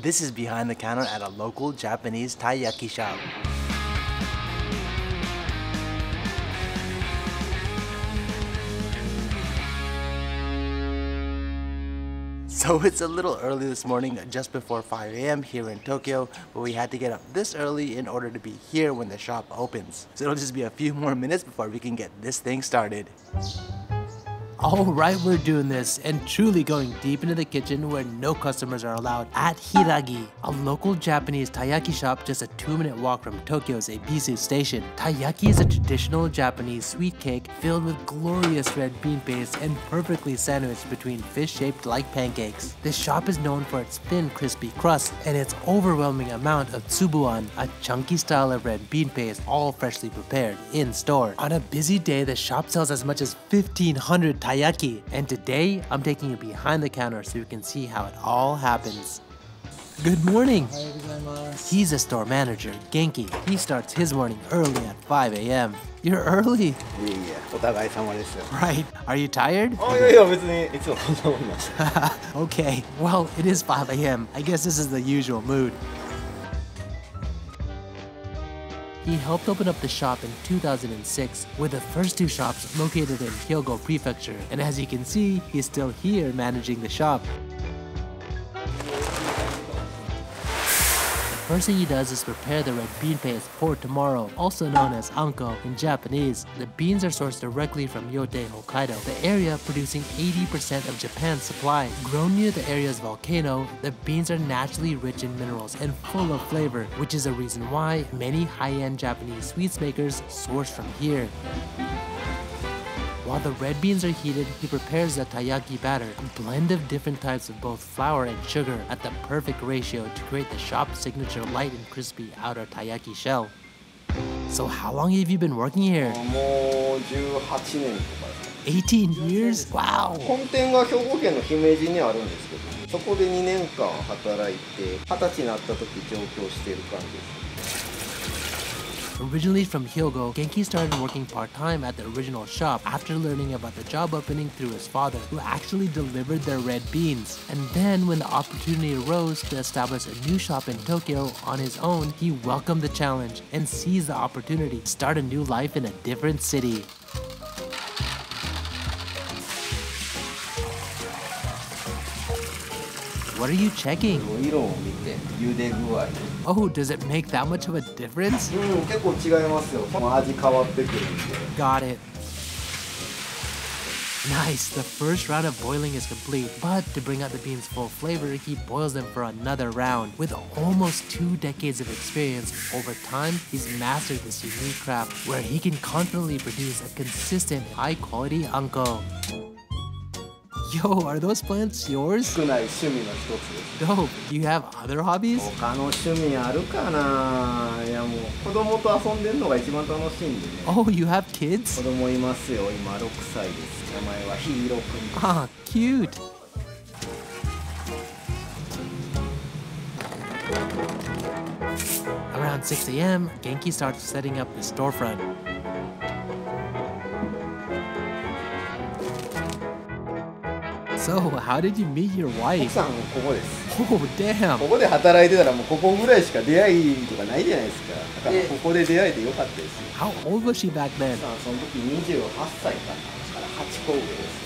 This is behind the counter at a local Japanese taiyaki shop. So it's a little early this morning, just before 5 a.m. here in Tokyo, but we had to get up this early in order to be here when the shop opens. So it'll just be a few more minutes before we can get this thing started. Alright, we're doing this and truly going deep into the kitchen where no customers are allowed at Hiragi, a local Japanese taiyaki shop just a 2-minute walk from Tokyo's Ebisu station. Taiyaki is a traditional Japanese sweet cake filled with glorious red bean paste and perfectly sandwiched between fish-shaped like pancakes. This shop is known for its thin, crispy crust and its overwhelming amount of Tsubuan, a chunky style of red bean paste all freshly prepared in store. On a busy day, the shop sells as much as 1,500 taiyaki, and today I'm taking you behind the counter so you can see how it all happens. Good morning! He's a store manager, Genki. He starts his morning early at 5 a.m. You're early? Right. Are you tired? Okay, well, it is 5 a.m. I guess this is the usual mood. He helped open up the shop in 2006 with the first 2 shops located in Hyogo Prefecture, and as you can see, he's still here managing the shop. The first thing he does is prepare the red bean paste for tomorrow, also known as anko in Japanese. The beans are sourced directly from Yote, Hokkaido, the area producing 80% of Japan's supply. Grown near the area's volcano, the beans are naturally rich in minerals and full of flavor, which is a reason why many high-end Japanese sweets makers source from here. While the red beans are heated, he prepares the taiyaki batter, a blend of different types of both flour and sugar at the perfect ratio to create the shop's signature light and crispy outer taiyaki shell. So how long have you been working here? 18 years? Wow! 本店が兵庫県の姫路にあるんですけど、そこで2年間働いて、20歳になった時上京している感じです。 Originally from Hyogo, Genki started working part-time at the original shop after learning about the job opening through his father, who actually delivered their red beans. And then when the opportunity arose to establish a new shop in Tokyo on his own, he welcomed the challenge and seized the opportunity to start a new life in a different city. What are you checking? Oh, does it make that much of a difference? Got it. Nice, the first round of boiling is complete, but to bring out the beans' full flavor, he boils them for another round. With almost 2 decades of experience, over time, he's mastered this unique craft where he can confidently produce a consistent, high-quality anko. Yo, are those plants yours? Dope. Do you have other hobbies? Oh, you have kids? Ah, cute. Around 6 a.m., Genki starts setting up the storefront. So, how did you meet your wife? Oh, damn! How old was she back then?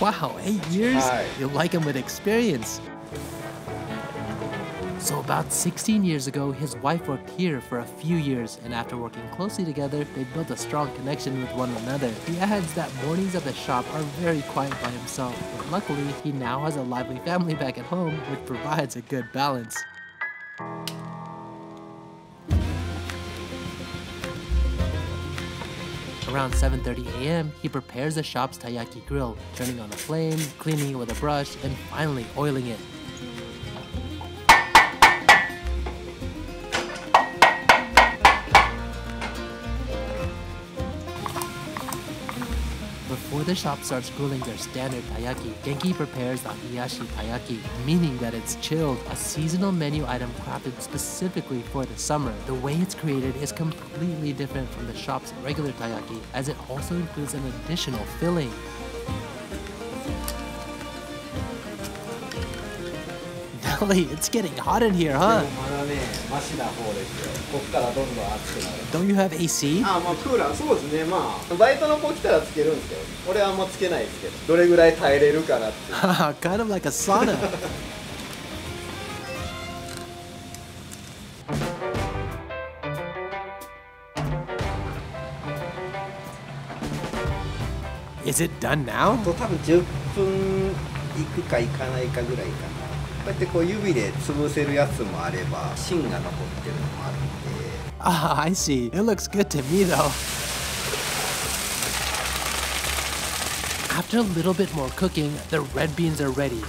Wow, 8 years? You like him with experience. So about 16 years ago, his wife worked here for a few years, and after working closely together, they built a strong connection with one another. He adds that mornings at the shop are very quiet by himself, but luckily, he now has a lively family back at home, which provides a good balance. Around 7:30 a.m., he prepares the shop's taiyaki grill, turning on the flame, cleaning it with a brush, and finally oiling it. Before the shop starts grilling their standard taiyaki, Genki prepares the hiyashi taiyaki, meaning that it's chilled, a seasonal menu item crafted specifically for the summer. The way it's created is completely different from the shop's regular taiyaki, as it also includes an additional filling. Really? It's getting hot in here, huh? まだね、マシな方ですよ。こっからどんどん暑くなる。 Don't you have AC? まあクーラー、そうですね。まあバイトの子来たらつけるんですけど、俺はあんまつけないですけど、どれぐらい耐えれるかなって。Kind of like a sauna. Is it done now? 多分10分いくかいかないかぐらいかな。こうやってこう指で潰せるやつもあれば、芯が残ってるのもあるんで。Ah, I see. It looks good to me though. After a little bit more cooking, the red beans are ready.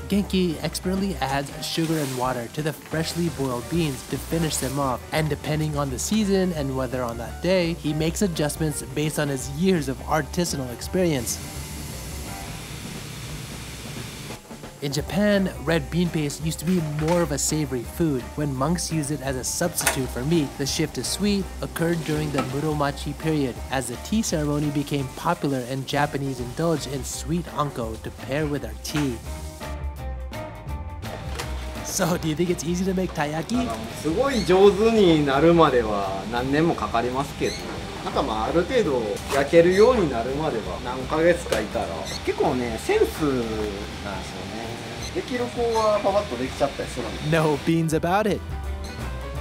Genki expertly adds sugar and water to the freshly boiled beans to finish them off, and depending on the season and weather on that day, he makes adjustments based on his years of artisanal experience. In Japan, red bean paste used to be more of a savory food. When monks used it as a substitute for meat, the shift to sweet occurred during the Muromachi period, as the tea ceremony became popular and Japanese indulged in sweet anko to pair with their tea. So, do you think it's easy to make taiyaki? すごい上手になるまでは何年もかかりますけど、なんかまあある程度焼けるようになるまでは何ヶ月かいたら結構ねセンスなんですよね。できる子はパパッとできちゃったりするんで。 No beans about it.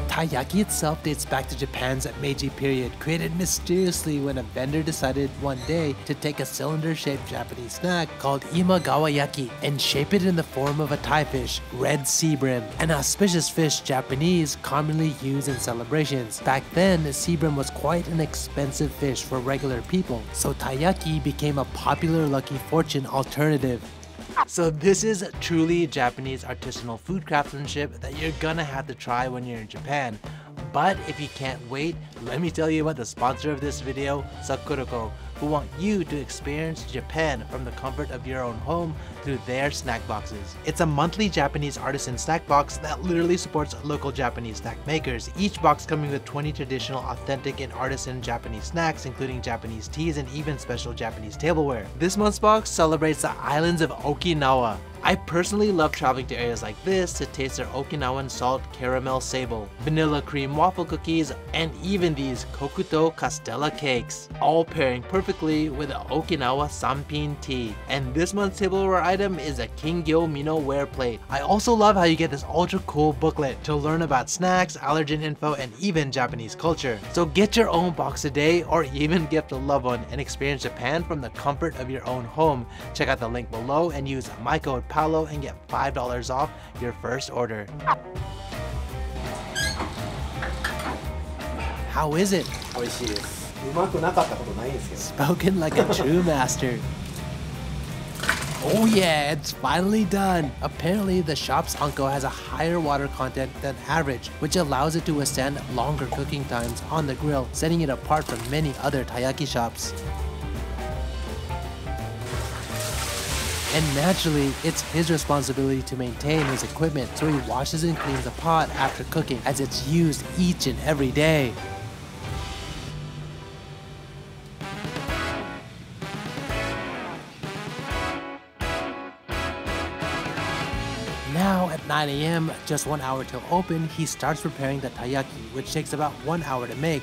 Taiyaki itself dates back to Japan's Meiji period, created mysteriously when a vendor decided one day to take a cylinder-shaped Japanese snack called imagawayaki and shape it in the form of a Thai fish, red sea bream, an auspicious fish Japanese commonly used in celebrations. Back then, sea bream was quite an expensive fish for regular people, so taiyaki became a popular lucky fortune alternative. So this is truly Japanese artisanal food craftsmanship that you're gonna have to try when you're in Japan. But if you can't wait, let me tell you about the sponsor of this video, Sakurako, who want you to experience Japan from the comfort of your own home through their snack boxes. It's a monthly Japanese artisan snack box that literally supports local Japanese snack makers, each box coming with 20 traditional, authentic, and artisan Japanese snacks, including Japanese teas and even special Japanese tableware. This month's box celebrates the islands of Okinawa. I personally love traveling to areas like this to taste their Okinawan salt caramel sable, vanilla cream waffle cookies, and even these Kokuto Castella cakes, all pairing perfectly with the Okinawa Sanpin tea. And this month's tableware item is a Kingyo Mino ware plate. I also love how you get this ultra cool booklet to learn about snacks, allergen info, and even Japanese culture. So get your own box today or even gift a loved one and experience Japan from the comfort of your own home. Check out the link below and use my code Paolo and get $5 off your first order. How is it? 美味しいです。うまくなかったことないんですけど。 Spoken like a true master. Oh yeah, it's finally done! Apparently, the shop's anko has a higher water content than average, which allows it to withstand longer cooking times on the grill, setting it apart from many other taiyaki shops. And naturally, it's his responsibility to maintain his equipment, so he washes and cleans the pot after cooking, as it's used each and every day. Now at 9 AM, just 1 hour till open, he starts preparing the taiyaki, which takes about 1 hour to make.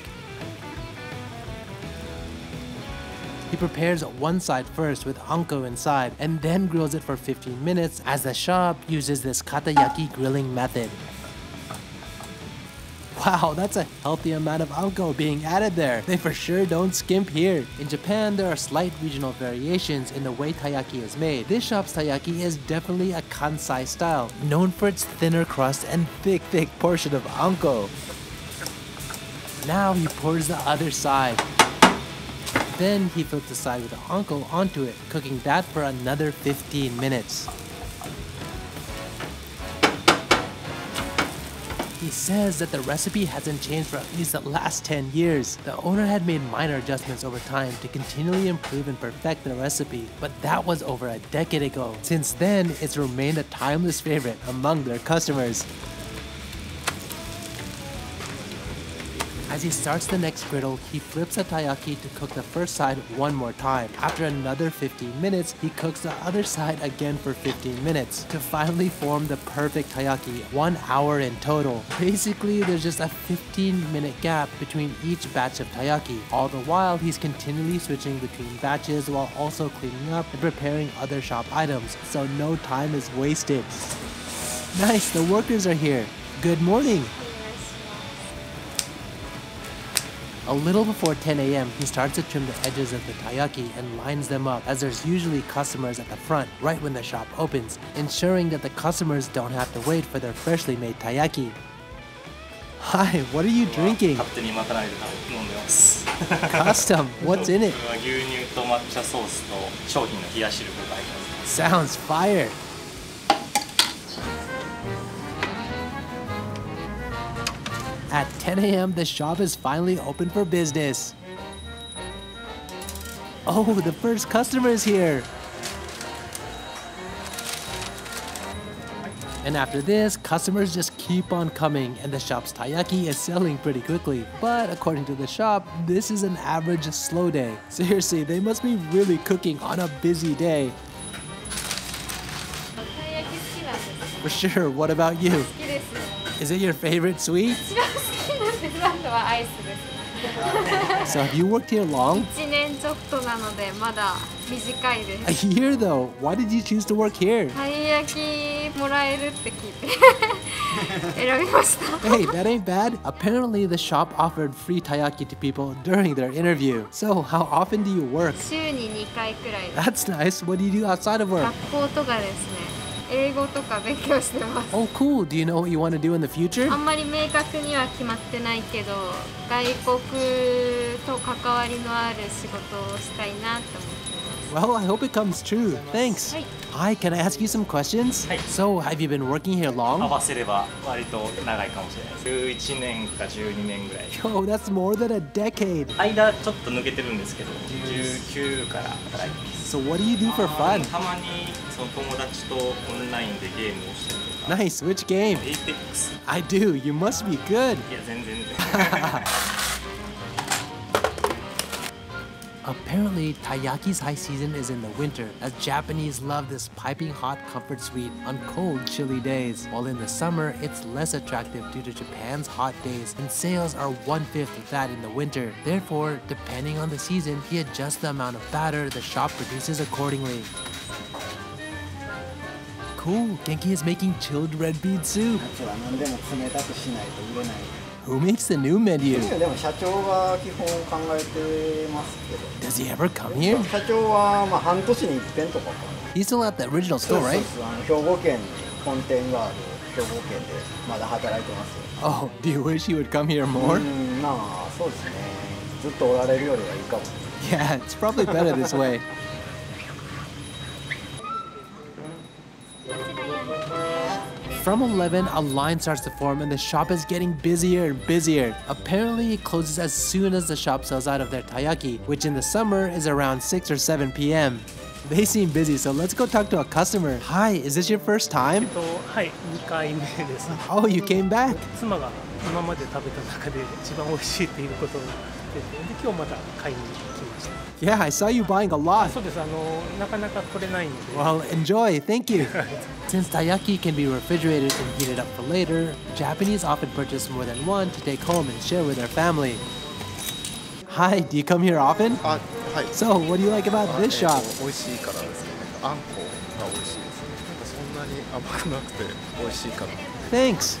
He prepares one side first with anko inside and then grills it for 15 minutes, as the shop uses this katayaki grilling method. Wow, that's a healthy amount of anko being added there. They for sure don't skimp here. In Japan, there are slight regional variations in the way taiyaki is made. This shop's taiyaki is definitely a Kansai style, known for its thinner crust and thick portion of anko. Now he pours the other side. Then he flips the side with the anko onto it, cooking that for another 15 minutes. He says that the recipe hasn't changed for at least the last 10 years. The owner had made minor adjustments over time to continually improve and perfect the recipe, but that was over a decade ago. Since then, it's remained a timeless favorite among their customers. As he starts the next griddle, he flips the taiyaki to cook the first side one more time. After another 15 minutes, he cooks the other side again for 15 minutes to finally form the perfect taiyaki, 1 hour in total. Basically, there's just a 15-minute gap between each batch of taiyaki. All the while, he's continually switching between batches while also cleaning up and preparing other shop items, so no time is wasted. Nice, the workers are here. Good morning. A little before 10 a.m., he starts to trim the edges of the taiyaki and lines them up, as there's usually customers at the front right when the shop opens, ensuring that the customers don't have to wait for their freshly made taiyaki. Hi, what are you drinking? Custom, what's in it? Sounds fire! At 10 a.m., the shop is finally open for business. Oh, the first customer is here! And after this, customers just keep on coming, and the shop's taiyaki is selling pretty quickly. But according to the shop, this is an average slow day. Seriously, they must be really cooking on a busy day. For sure, what about you? Is it your favorite sweet? So have you worked here long? A year though. Why did you choose to work here? Hey, that ain't bad. Apparently the shop offered free taiyaki to people during their interview. So how often do you work? That's nice. What do you do outside of work? Oh, cool. Do you know what you want to do in the future? Well, I hope it comes true. Thanks. Hi, can I ask you some questions? So, have you been working here long? Oh, that's more than a decade. So what do you do for fun? Nice, which game? Apex. I do, you must be good. Apparently, Taiyaki's high season is in the winter, as Japanese love this piping hot comfort sweet on cold, chilly days. While in the summer, it's less attractive due to Japan's hot days, and sales are 1/5 of that in the winter. Therefore, depending on the season, he adjusts the amount of batter the shop produces accordingly. Cool, Genki is making chilled red bean soup. Who makes the new menu? Does he ever come here? He's still at the original store, right? Oh, do you wish he would come here more? Yeah, it's probably better this way. From 11, a line starts to form and the shop is getting busier and busier. Apparently, it closes as soon as the shop sells out of their taiyaki, which in the summer is around 6 or 7 p.m. They seem busy, so let's go talk to a customer. Hi, is this your first time? Oh, you came back. Yeah, I saw you buying a lot. Well, enjoy, thank you. Since taiyaki can be refrigerated and heated up for later, Japanese often purchase more than one to take home and share with their family. Hi, do you come here often? So, what do you like about this shop? Thanks.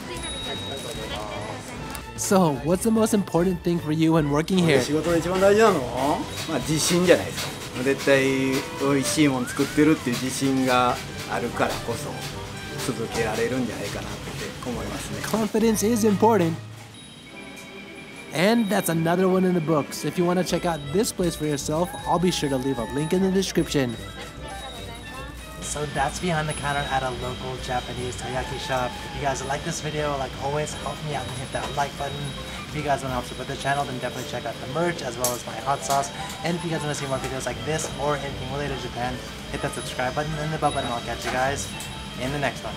So, what's the most important thing for you when working here? Confidence is important. And that's another one in the books. If you want to check out this place for yourself, I'll be sure to leave a link in the description. So that's behind the counter at a local Japanese taiyaki shop. If you guys like this video, like always, help me out and hit that like button. If you guys want to help support the channel, then definitely check out the merch as well as my hot sauce. And if you guys want to see more videos like this or anything related to Japan, hit that subscribe button and the bell button. I'll catch you guys in the next one.